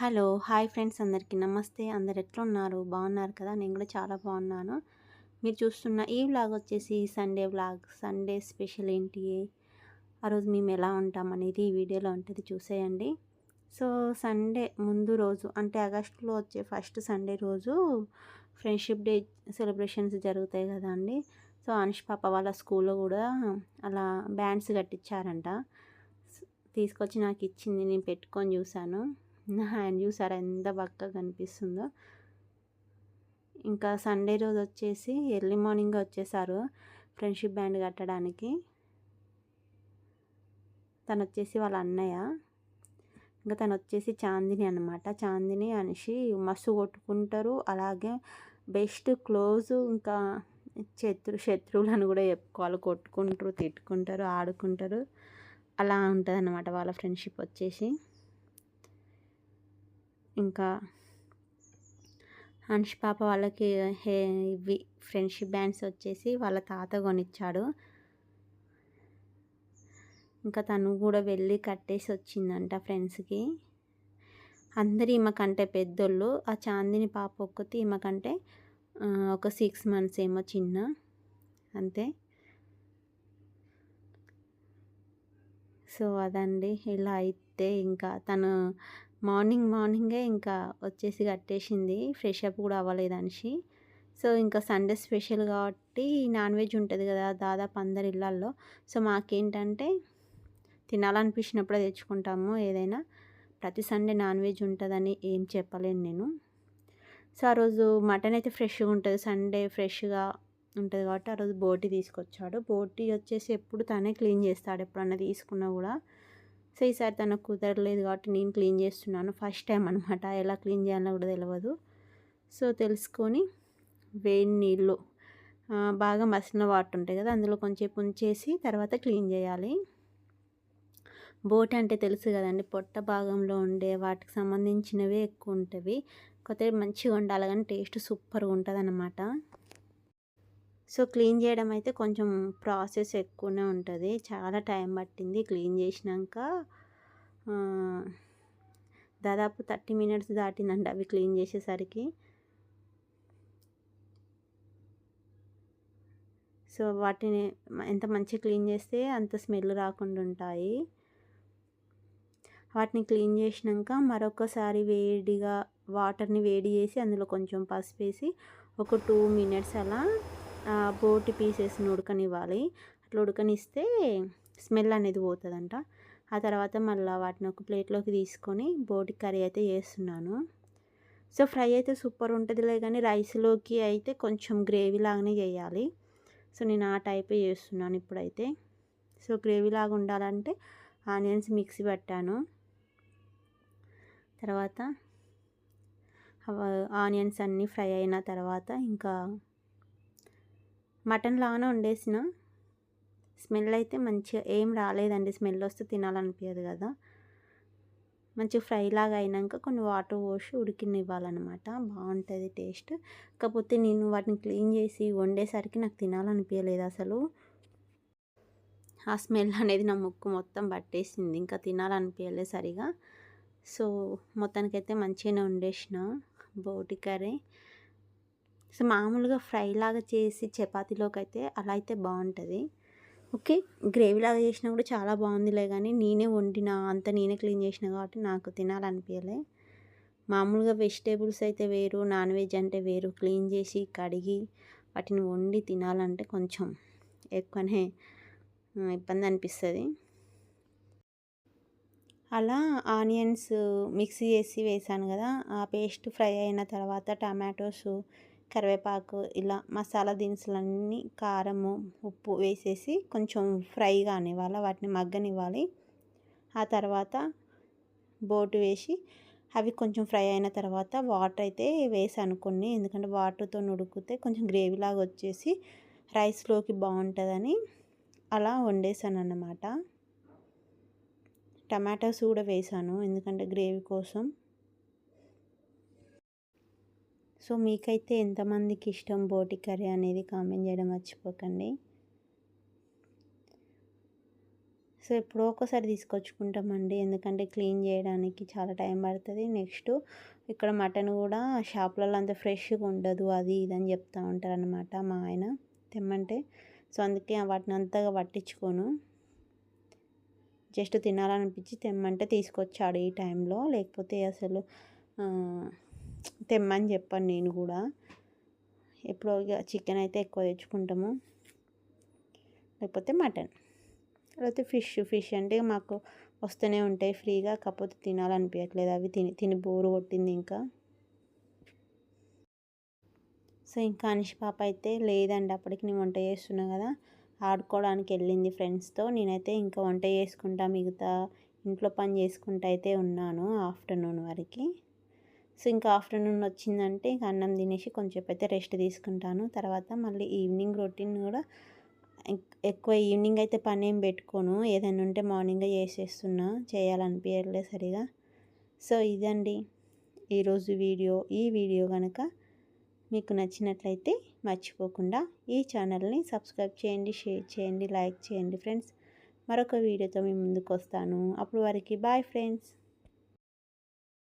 Hello! Hi friends అందరికీ నమస్తే. అందరు ఎట్లున్నారు? బాగున్నారు కదా! నేను కూడా చాలా బాగున్నాను. మీరు చూస్తున్న ఈ వ్లాగ్ వచ్చేసి సండే వ్లాగ్. సండే స్పెషల్ ఏంటి? ఆ రోజు మేము ఎలా ఉంటామనేది ఈ వీడియోలో ఉంటది చూసేయండి. సో, సండే ముందు రోజు అంటే ఆగస్టులో వచ్చే ఫస్ట్ సండే రోజు ఫ్రెండ్షిప్ డే సెలబ్రేషన్స్ జరుగుతాయి కదండీ! సో, అనుష్ పాప వాళ్ళ స్కూల్‌లో కూడా అలా బ్యాండ్స్ కట్టించారంట. తీసుకొచ్చి నాకు ఇచ్చింది. నేను పెట్టుకొని చూసాను. నా హ్యాండ్ చూసారా ఎంత బక్కగా కనిపిస్తుందో. ఇంకా సండే రోజు వచ్చేసి ఎర్లీ మార్నింగ్ వచ్చేసారు ఫ్రెండ్షిప్ బ్యాండ్ కట్టడానికి. తను వచ్చేసి వాళ్ళ అన్నయ్య. ఇంకా తను వచ్చేసి చాందిని అనమాట. చాందిని అనేసి మస్తు కొట్టుకుంటారు. అలాగే బెస్ట్ క్లోజ్. ఇంకా శత్రువులను కూడా చెప్పుకోవాలి. కొట్టుకుంటారు, తిట్టుకుంటారు, ఆడుకుంటారు. అలా ఉంటుంది అన్నమాట వాళ్ళ ఫ్రెండ్షిప్ వచ్చేసి. ఇంకా అనుష్ పాప వాళ్ళకి ఇవి ఫ్రెండ్షిప్ బ్యాండ్స్ వచ్చేసి వాళ్ళ తాత కొనిచ్చాడు. ఇంకా తను కూడా వెళ్ళి కట్టేసి వచ్చిందంట ఫ్రెండ్స్కి. అందరు ఈమెకంటే పెద్దోళ్ళు. ఆ చాందిని పాప ఒక్కటి ఈమెకంటే ఒక 6 months ఏమో చిన్న, అంతే. సో అదండి. ఇలా అయితే ఇంకా తను మార్నింగే ఇంకా వచ్చేసి కట్టేసింది. ఫ్రెష్ అప్ కూడా అవ్వలేదనిసి. సో ఇంకా సండే స్పెషల్ కాబట్టి నాన్ వెజ్ ఉంటుంది కదా దాదాపు అందరి ఇళ్ళల్లో. సో మాకేంటంటే తినాలనిపించినప్పుడే తెచ్చుకుంటాము ఏదైనా. ప్రతి సండే నాన్ వెజ్ ఉంటుందని ఏం చెప్పలేను నేను. సో ఆ రోజు మటన్ అయితే ఫ్రెష్గా ఉంటుంది. సండే ఫ్రెష్గా ఉంటుంది కాబట్టి ఆ రోజు బోటి తీసుకొచ్చాడు. బోటి వచ్చేసి ఎప్పుడు తనే క్లీన్ చేస్తాడు ఎప్పుడన్నా తీసుకున్నా కూడా. సో ఈసారి తనకు కుదరలేదు కాబట్టి నేను క్లీన్ చేస్తున్నాను. ఫస్ట్ టైం అనమాట. ఎలా క్లీన్ చేయాలో కూడా తెలియదు. సో తెలుసుకొని వేడి నీళ్ళు బాగా మసిన వాటర్ ఉంటాయి కదా అందులో కొంచెం ఉంచేసి తర్వాత క్లీన్ చేయాలి. బోటి అంటే తెలుసు కదండి, పొట్ట భాగంలో ఉండే వాటికి సంబంధించినవే ఎక్కువ ఉంటుంది. కొద్దిగా మంచిగా ఉండాలి కానీ టేస్ట్ సూపర్గా ఉంటుంది అన్నమాట. సో క్లీన్ చేయడం అయితే కొంచెం ప్రాసెస్ ఎక్కువనే ఉంటుంది. చాలా టైం పట్టింది క్లీన్ చేసినాక. దాదాపు 30 minutes దాటిందండి అవి క్లీన్ చేసేసరికి. సో వాటిని ఎంత మంచిగా క్లీన్ చేస్తే అంత స్మెల్ రాకుండా ఉంటాయి. వాటిని క్లీన్ చేసినాక మరొకసారి వేడిగా వాటర్ని వేడి చేసి అందులో కొంచెం పసుపు వేసి ఒక 2 minutes అలా బోటి పీసెస్ని ఉడకనివ్వాలి. అట్లా ఉడకనిస్తే స్మెల్ అనేది పోతుందంట. ఆ తర్వాత మళ్ళీ వాటిని ఒక ప్లేట్లోకి తీసుకొని బోటి కర్రీ అయితే చేస్తున్నాను. సో ఫ్రై అయితే సూపర్ ఉంటుందిలే కానీ రైస్లోకి అయితే కొంచెం గ్రేవీ లాగానే చేయాలి. సో నేను ఆ టైపే చేస్తున్నాను ఇప్పుడైతే. సో గ్రేవీ లాగా ఉండాలంటే ఆనియన్స్ మిక్సీ పట్టాను. తర్వాత ఆనియన్స్ అన్నీ ఫ్రై అయిన తర్వాత ఇంకా మటన్ లాగానే వండేసిన. స్మెల్ అయితే మంచిగా ఏం రాలేదండి. స్మెల్ వస్తే తినాలనిపించదు కదా. మంచిగా ఫ్రై లాగా అయినాక కొన్ని వాటర్ పోసి ఉడికినివ్వాలన్నమాట. బాగుంటుంది టేస్ట్. కాకపోతే నేను వాటిని క్లీన్ చేసి వండేసరికి నాకు తినాలనిపించలేదు అసలు. ఆ స్మెల్ అనేది నా ముక్కు మొత్తం పట్టేసింది. ఇంకా తినాలనిపించలేదు సరిగా. సో మొత్తానికైతే మంచిగానే వండేసిన బోటి కర్రీ. సో మామూలుగా ఫ్రై లాగా చేసి చపాతీలోకి అయితే అలా అయితే బాగుంటుంది. ఓకే, గ్రేవీ లాగా చేసినా కూడా చాలా బాగుందిలే కానీ నేనే వండిన అంతా నేనే క్లీన్ చేసిన కాబట్టి నాకు తినాలనిపించలే. మామూలుగా వెజిటేబుల్స్ అయితే వేరు, నాన్ వెజ్ అంటే వేరు. క్లీన్ చేసి కడిగి వాటిని వండి తినాలంటే కొంచెం ఎక్కువనే ఇబ్బంది అనిపిస్తుంది. అలా ఆనియన్స్ మిక్సీ చేసి వేసాను కదా, ఆ పేస్ట్ ఫ్రై అయిన తర్వాత టమాటోస్, కరివేపాకు ఇలా మసాలా దినుసులన్నీ కారము ఉప్పు వేసేసి కొంచెం ఫ్రై కానివ్వాలి, వాటిని మగ్గనివ్వాలి. ఆ తర్వాత బోటు వేసి అవి కొంచెం ఫ్రై అయిన తర్వాత వాటర్ అయితే వేసాను కొన్ని, ఎందుకంటే వాటర్తో ఉడికితే కొంచెం గ్రేవీలాగా వచ్చేసి రైస్లోకి బాగుంటుందని అలా వండేసాను అన్నమాట. టమాటాస్ కూడా వేసాను ఎందుకంటే గ్రేవీ కోసం. సో మీకైతే ఎంతమందికి ఇష్టం బోటి కర్రీ అనేది కామెంట్ చేయడం మర్చిపోకండి. సో ఎప్పుడో ఒకసారి తీసుకొచ్చుకుంటామండి. ఎందుకంటే క్లీన్ చేయడానికి చాలా టైం పడుతుంది. నెక్స్ట్ ఇక్కడ మటన్ కూడా షాపులలో అంత ఫ్రెష్గా ఉండదు, అది ఇది అని చెప్తూ ఉంటారనమాట మా ఆయన తెమ్మంటే. సో అందుకే వాటిని అంతగా పట్టించుకోను. జస్ట్ తినాలనిపించి తెమ్మంటే తీసుకొచ్చాడు ఈ టైంలో. లేకపోతే అసలు తెమ్మని చెప్పాను నేను కూడా. ఎప్పుడో ఇక చికెన్ అయితే ఎక్కువ తెచ్చుకుంటాము, లేకపోతే మటన్, లేకపోతే ఫిష్ అంటే మాకు వస్తూనే ఉంటాయి ఫ్రీగా. కాకపోతే తినాలనిపించట్లేదు, అవి తిని తిని బోరు కొట్టింది ఇంకా. సో ఇంకా అనిష్ పాప అయితే లేదండి, అప్పటికి నేను వంట చేస్తున్నా కదా, ఆడుకోవడానికి వెళ్ళింది ఫ్రెండ్స్తో. నేనైతే ఇంకా వంట చేసుకుంటా, మిగతా ఇంట్లో పని చేసుకుంటా అయితే ఉన్నాను ఆఫ్టర్నూన్ వరకు. సో ఇంకా ఆఫ్టర్నూన్ వచ్చిందంటే ఇంకా అన్నం తినేసి కొంచెం అయితే రెస్ట్ తీసుకుంటాను. తర్వాత మళ్ళీ ఈవినింగ్ రొటీన్ కూడా ఎక్కువ ఈవినింగ్ అయితే పని ఏం పెట్టుకోను, ఏదైనా ఉంటే మార్నింగే చేసేస్తున్నా, చేయాలనిపించట్లేదు సరిగా. సో ఇదండి ఈరోజు వీడియో. ఈ వీడియో కనుక మీకు నచ్చినట్లయితే మర్చిపోకుండా ఈ ఛానల్ని సబ్స్క్రైబ్ చేయండి, షేర్ చేయండి, లైక్ చేయండి ఫ్రెండ్స్. మరొక వీడియోతో మీ ముందుకు వస్తాను. అప్పుడు వరకు బాయ్ ఫ్రెండ్స్.